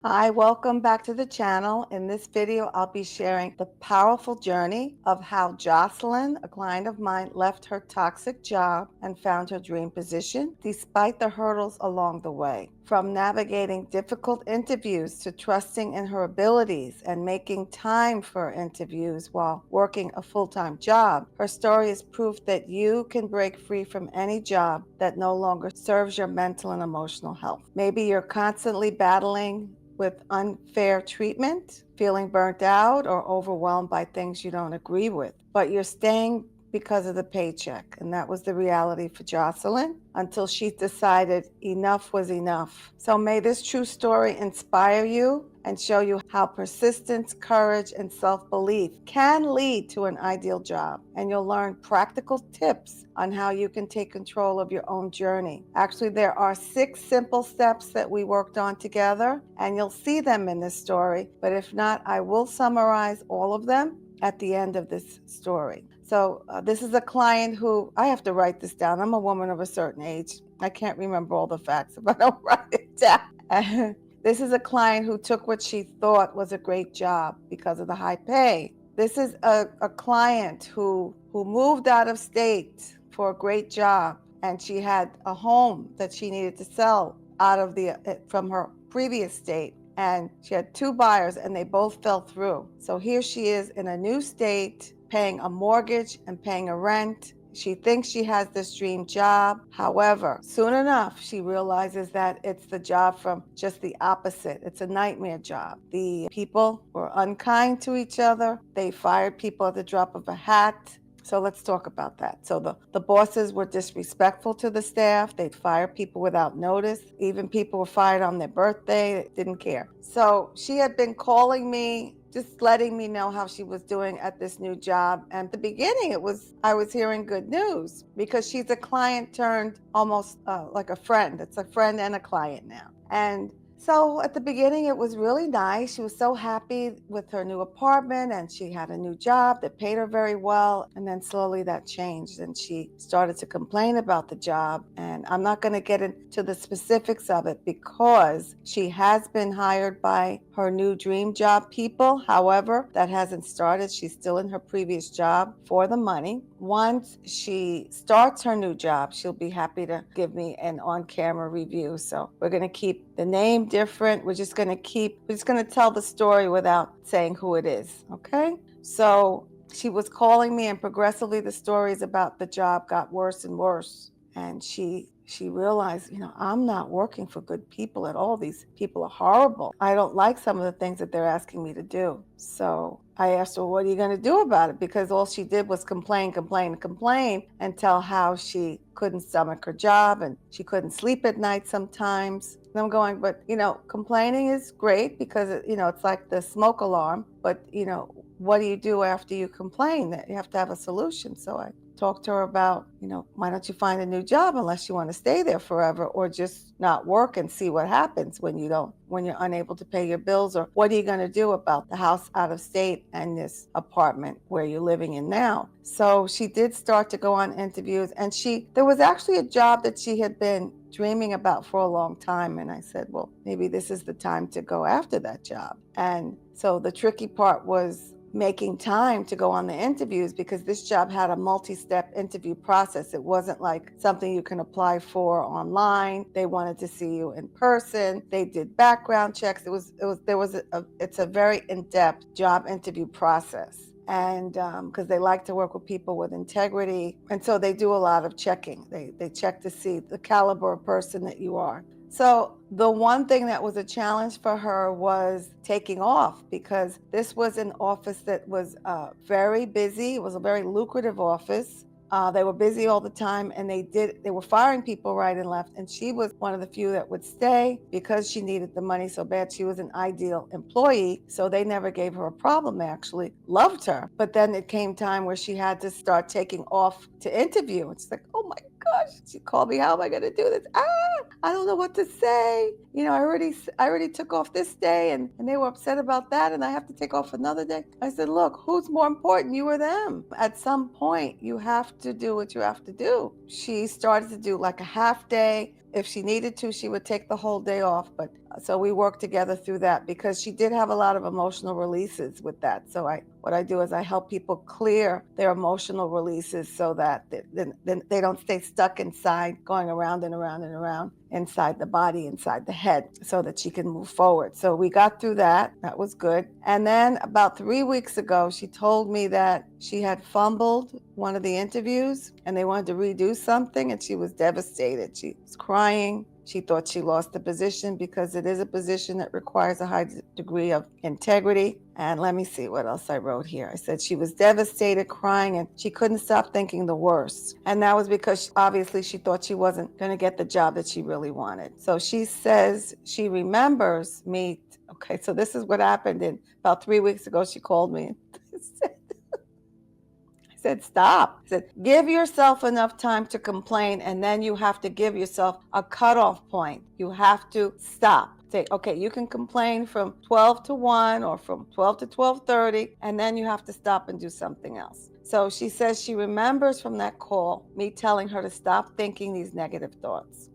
Hi, welcome back to the channel. In this video, I'll be sharing the powerful journey of how Jocelyn, a client of mine, left her toxic job and found her dream position despite the hurdles along the way. From navigating difficult interviews to trusting in her abilities and making time for interviews while working a full-time job, her story is proof that you can break free from any job that no longer serves your mental and emotional health. Maybe you're constantly battling with unfair treatment, feeling burnt out, or overwhelmed by things you don't agree with. But you're staying because of the paycheck. And that was the reality for Jocelyn until she decided enough was enough. So may this true story inspire you and show you how persistence, courage, and self-belief can lead to an ideal job. And you'll learn practical tips on how you can take control of your own journey. Actually, there are 6 simple steps that we worked on together, and you'll see them in this story. But if not, I will summarize all of them at the end of this story. So this is a client who, I have to write this down. I'm a woman of a certain age. I can't remember all the facts if I don't write it down. This is a client who took what she thought was a great job because of the high pay. This is a client who moved out of state for a great job, and she had a home that she needed to sell out of from her previous state. And she had 2 buyers and they both fell through. So here she is in a new state, paying a mortgage and paying a rent. She thinks she has this dream job. However, soon enough, she realizes that it's the job from just the opposite. It's a nightmare job. The people were unkind to each other. They fired people at the drop of a hat. So let's talk about that. So the bosses were disrespectful to the staff. They'd fire people without notice. Even people were fired on their birthday. They didn't care. So she had been calling me, just letting me know how she was doing at this new job. And at the beginning, I was hearing good news because she's a client turned almost like a friend. It's a friend and a client now. And so at the beginning, it was really nice. She was so happy with her new apartment and she had a new job that paid her very well. And then slowly that changed and she started to complain about the job. And I'm not going to get into the specifics of it because she has been hired by her new dream job people. However, that hasn't started. She's still in her previous job for the money. Once she starts her new job, she'll be happy to give me an on-camera review. So we're going to keep the name different. We're just going to tell the story without saying who it is. Okay. So she was calling me and progressively the stories about the job got worse and worse. And she realized, I'm not working for good people at all. These people are horrible. I don't like some of the things that they're asking me to do. So I asked her, what are you going to do about it? Because all she did was complain and tell how she couldn't stomach her job and she couldn't sleep at night sometimes. And I'm going, but, complaining is great because, it's like the smoke alarm. But, what do you do after you complain? That you have to have a solution. So I talked to her about, why don't you find a new job unless you want to stay there forever, or just not work and see what happens when you're unable to pay your bills, or what are you going to do about the house out of state and this apartment where you're living in now? So she did start to go on interviews, and there was actually a job that she had been dreaming about for a long time. And I said, well, maybe this is the time to go after that job. And so the tricky part was making time to go on the interviews because this job had a multi-step interview process. It wasn't like something you can apply for online. They wanted to see you in person. They did background checks. It's a very in-depth job interview process. And because they like to work with people with integrity. And so they do a lot of checking. They check to see the caliber of person that you are. So the one thing that was a challenge for her was taking off because this was an office that was very busy. It was a very lucrative office. They were busy all the time and they were firing people right and left. And she was one of the few that would stay because she needed the money so bad. She was an ideal employee. So they never gave her a problem. They actually loved her. But then it came time where she had to start taking off to interview. It's like, oh my gosh. She called me. How am I going to do this? I don't know what to say. I already took off this day and they were upset about that. And I have to take off another day. I said, look, who's more important, you or them? At some point, you have to do what you have to do. She started to do like a half day. If she needed to, she would take the whole day off. But so we worked together through that because she did have a lot of emotional releases with that. So what I do is I help people clear their emotional releases so that then they don't stay stuck inside, going around and around and around inside the body, inside the head, so that she can move forward. So we got through that. That was good. And then about 3 weeks ago, she told me that she had fumbled one of the interviews and they wanted to redo something, and she was devastated. She was crying. She thought she lost the position because it is a position that requires a high degree of integrity. And let me see what else I wrote here. I said she was devastated, crying, and she couldn't stop thinking the worst. And that was because obviously she thought she wasn't going to get the job that she really wanted. So she says she remembers me. Okay, so this is what happened. And about 3 weeks ago, she called me and said, stop. I said, give yourself enough time to complain, and then you have to give yourself a cutoff point. You have to stop. Say, okay, you can complain from 12 to 1 or from 12 to 12:30, and then you have to stop and do something else. So she says she remembers from that call me telling her to stop thinking these negative thoughts.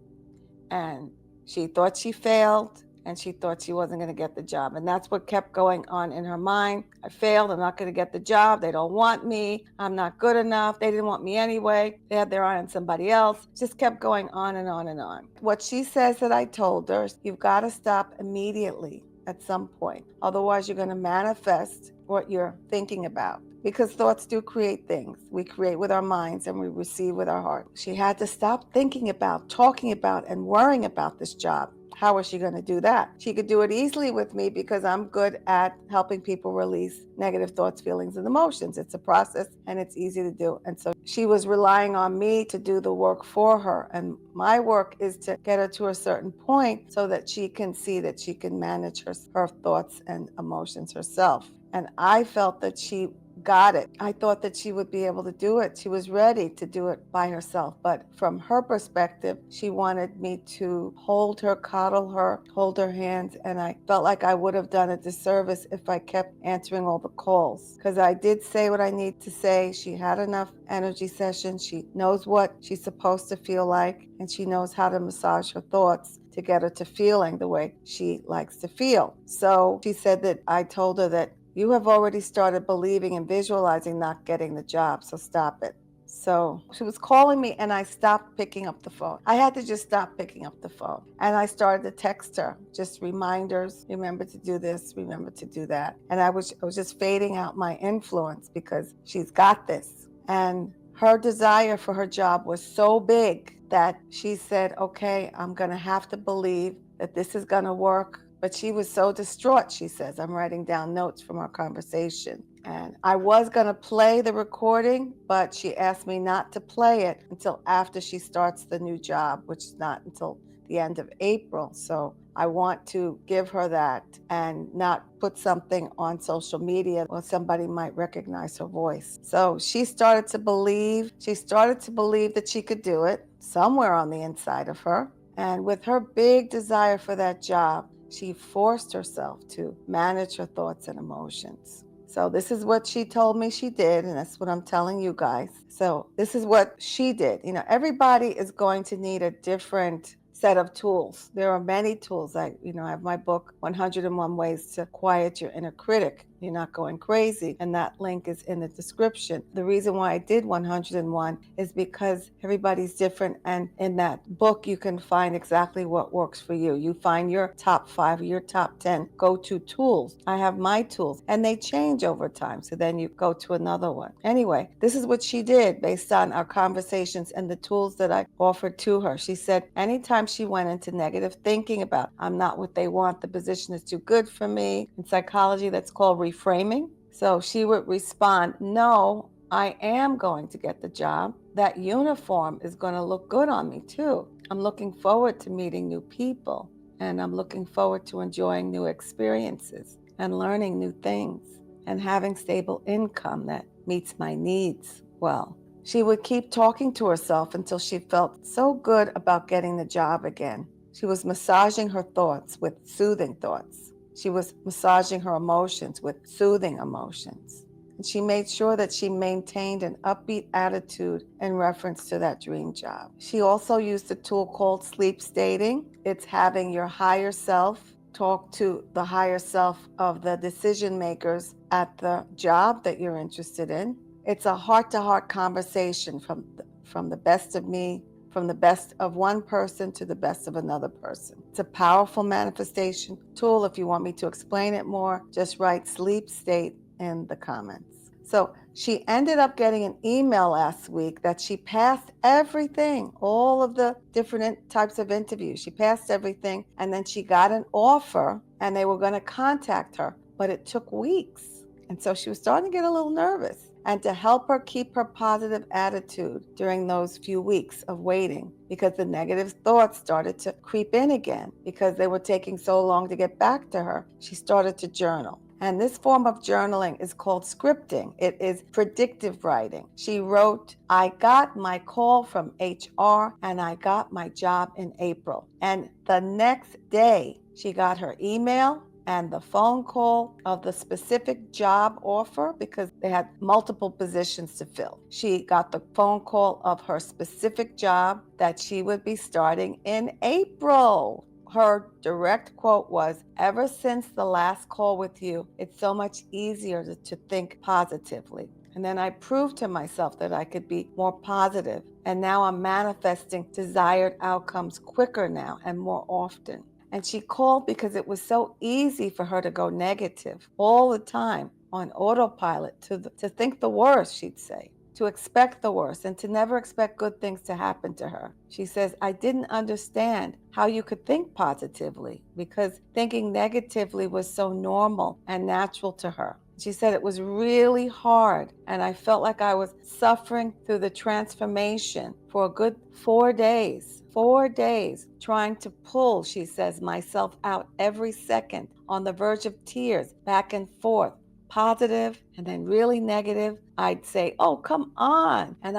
And she thought she failed, and she thought she wasn't going to get the job. And that's what kept going on in her mind. I failed. I'm not going to get the job. They don't want me. I'm not good enough. They didn't want me anyway. They had their eye on somebody else. Just kept going on and on and on. What she says that I told her is you've got to stop immediately at some point. Otherwise, you're going to manifest what you're thinking about. Because thoughts do create things. We create with our minds and we receive with our heart. She had to stop thinking about, talking about, and worrying about this job. How was she going to do that? She could do it easily with me because I'm good at helping people release negative thoughts, feelings, and emotions. It's a process and it's easy to do. And so she was relying on me to do the work for her. And my work is to get her to a certain point so that she can see that she can manage her thoughts and emotions herself. And I felt that she got it. I thought that she would be able to do it. She was ready to do it by herself. But from her perspective, she wanted me to hold her, coddle her, hold her hands. And I felt like I would have done a disservice if I kept answering all the calls. Because I did say what I need to say. She had enough energy sessions. She knows what she's supposed to feel like. And she knows how to massage her thoughts to get her to feeling the way she likes to feel. So she said that I told her that you have already started believing and visualizing not getting the job, so stop it. So she was calling me and I stopped picking up the phone. I had to just stop picking up the phone. And I started to text her, just reminders, remember to do this, remember to do that. And I was just fading out my influence because she's got this. And her desire for her job was so big that she said, okay, I'm going to have to believe that this is going to work. But she was so distraught, she says. I'm writing down notes from our conversation. And I was going to play the recording, but she asked me not to play it until after she starts the new job, which is not until the end of April. So I want to give her that and not put something on social media where somebody might recognize her voice. So she started to believe that she could do it somewhere on the inside of her. And with her big desire for that job, she forced herself to manage her thoughts and emotions. So this is what she told me she did, and that's what I'm telling you guys. So this is what she did. Everybody is going to need a different set of tools. There are many tools. I have my book, 101 Ways to Quiet Your Inner Critic. You're not going crazy. And that link is in the description. The reason why I did 101 is because everybody's different. And in that book, you can find exactly what works for you. You find your top 5 or your top 10 go-to tools. I have my tools and they change over time. So then you go to another one. Anyway, this is what she did based on our conversations and the tools that I offered to her. She said anytime she went into negative thinking about, I'm not what they want, the position is too good for me. In psychology, that's called reframing. So she would respond, no, I am going to get the job. That uniform is going to look good on me too. I'm looking forward to meeting new people, and I'm looking forward to enjoying new experiences and learning new things and having stable income that meets my needs well. She would keep talking to herself until she felt so good about getting the job again. She was massaging her thoughts with soothing thoughts. She was massaging her emotions with soothing emotions. And she made sure that she maintained an upbeat attitude in reference to that dream job. She also used a tool called sleep stating. It's having your higher self talk to the higher self of the decision makers at the job that you're interested in. It's a heart-to-heart conversation from the best of me, from the best of one person to the best of another person. It's a powerful manifestation tool. If you want me to explain it more, just write sleep state in the comments. So she ended up getting an email last week that she passed everything, all of the different types of interviews. She passed everything, and then she got an offer, and they were going to contact her, but it took weeks. And so she was starting to get a little nervous. And to help her keep her positive attitude during those few weeks of waiting, because the negative thoughts started to creep in again because they were taking so long to get back to her, she started to journal. And this form of journaling is called scripting. It is predictive writing. She wrote, I got my call from HR and I got my job in April. And the next day, she got her email and the phone call of the specific job offer because they had multiple positions to fill. She got the phone call of her specific job that she would be starting in April. Her direct quote was, ever since the last call with you, it's so much easier to think positively. And then I proved to myself that I could be more positive. And now I'm manifesting desired outcomes quicker now and more often. And she called because it was so easy for her to go negative all the time on autopilot, to think the worst, she'd say, to expect the worst, and to never expect good things to happen to her. She says, I didn't understand how you could think positively because thinking negatively was so normal and natural to her. She said it was really hard, and I felt like I was suffering through the transformation for a good 4 days. 4 days trying to pull, she says, myself out every second on the verge of tears, back and forth, positive and then really negative. I'd say, oh, come on. And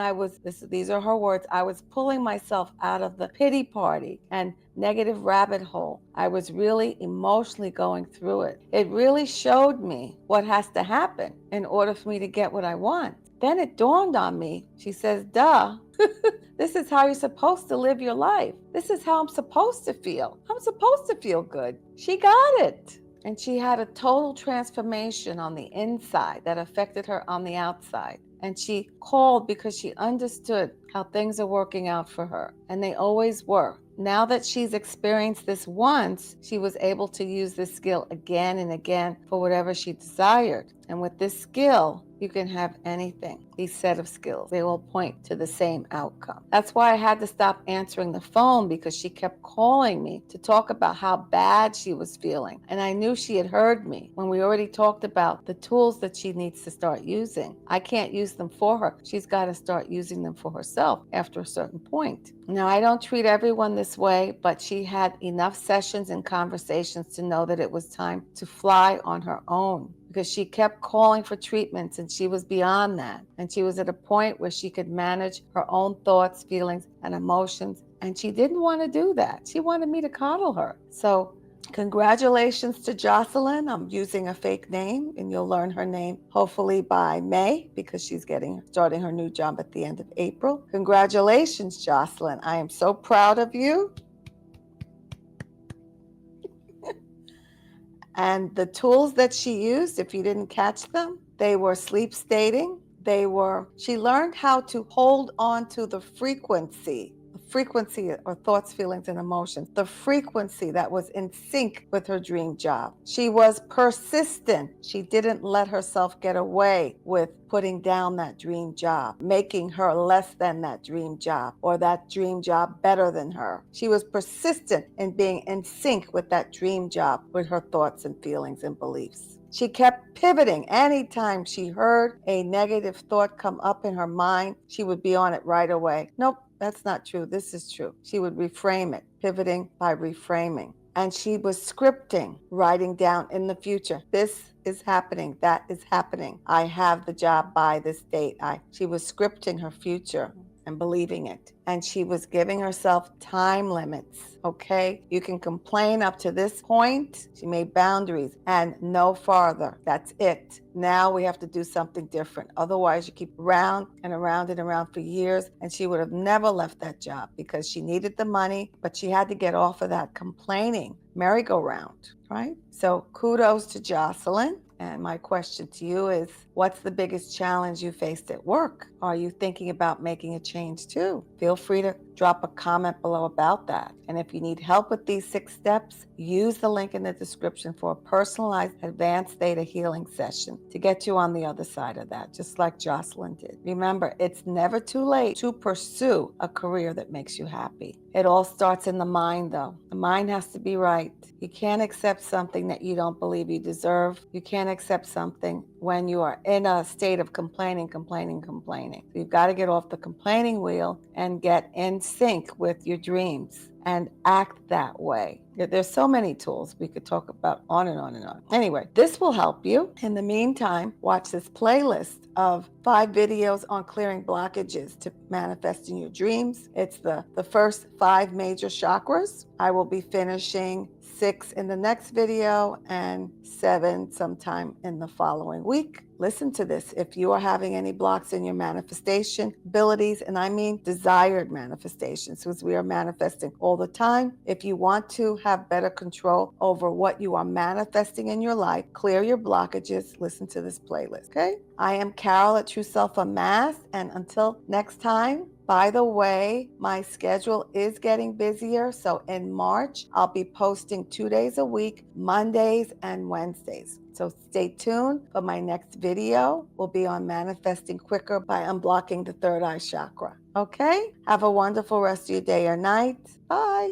these are her words, I was pulling myself out of the pity party and negative rabbit hole. I was really emotionally going through it. It really showed me what has to happen in order for me to get what I want. Then it dawned on me, she says, duh. This is how you're supposed to live your life. This is how I'm supposed to feel. I'm supposed to feel good. She got it. And she had a total transformation on the inside that affected her on the outside. And she called because she understood how things are working out for her. And they always were. Now that she's experienced this once, she was able to use this skill again and again for whatever she desired. And with this skill, you can have anything. These set of skills, they will point to the same outcome. That's why I had to stop answering the phone, because she kept calling me to talk about how bad she was feeling. And I knew she had heard me when we already talked about the tools that she needs to start using. I can't use them for her. She's got to start using them for herself after a certain point. Now, I don't treat everyone this way, but she had enough sessions and conversations to know that it was time to fly on her own, because she kept calling for treatments and she was beyond that. And she was at a point where she could manage her own thoughts, feelings, and emotions. And she didn't want to do that. She wanted me to coddle her. So congratulations to Jocelyn. I'm using a fake name, and you'll learn her name hopefully by May, because she's starting her new job at the end of April. Congratulations, Jocelyn. I am so proud of you. And the tools that she used, if you didn't catch them, they were sleep stating. She learned how to hold on to the frequency or thoughts, feelings, and emotions, the frequency that was in sync with her dream job. She was persistent. She didn't let herself get away with putting down that dream job, making her less than that dream job, or that dream job better than her. She was persistent in being in sync with that dream job, with her thoughts and feelings and beliefs. She kept pivoting. Anytime she heard a negative thought come up in her mind, she would be on it right away. Nope, that's not true. This is true. She would reframe it, pivoting by reframing. and she was scripting, writing down in the future, this is happening, that is happening. I have the job by this date. She was scripting her future and believing it. And she was giving herself time limits, okay? You can complain up to this point. She made boundaries and no farther. That's it. Now we have to do something different. Otherwise, you keep round and around and around for years, and she would have never left that job because she needed the money, but she had to get off of that complaining merry-go-round, right? So kudos to Jocelyn. And my question to you is, what's the biggest challenge you faced at work? Are you thinking about making a change too? Feel free to drop a comment below about that. And if you need help with these 6 steps, use the link in the description for a personalized advanced theta healing session to get you on the other side of that, just like Jocelyn did. Remember, it's never too late to pursue a career that makes you happy. It all starts in the mind, though. The mind has to be right. You can't accept something that you don't believe you deserve. You can't accept something when you are in a state of complaining. So you've got to get off the complaining wheel and get in sync with your dreams and act that way. There's so many tools we could talk about on and on and on. Anyway, this will help you. In the meantime, watch this playlist of 5 videos on clearing blockages to manifesting your dreams. It's the first 5 major chakras. I will be finishing 6 in the next video and 7 sometime in the following week. Listen to this. If you are having any blocks in your manifestation abilities, and I mean desired manifestations, because we are manifesting all the time. If you want to have better control over what you are manifesting in your life, clear your blockages, listen to this playlist, okay? I am Carol at True Self Unmasked, and until next time, by the way, my schedule is getting busier. So in March, I'll be posting 2 days a week, Mondays and Wednesdays. So stay tuned for my next video. Will be on manifesting quicker by unblocking the third eye chakra. Okay? Have a wonderful rest of your day or night. Bye.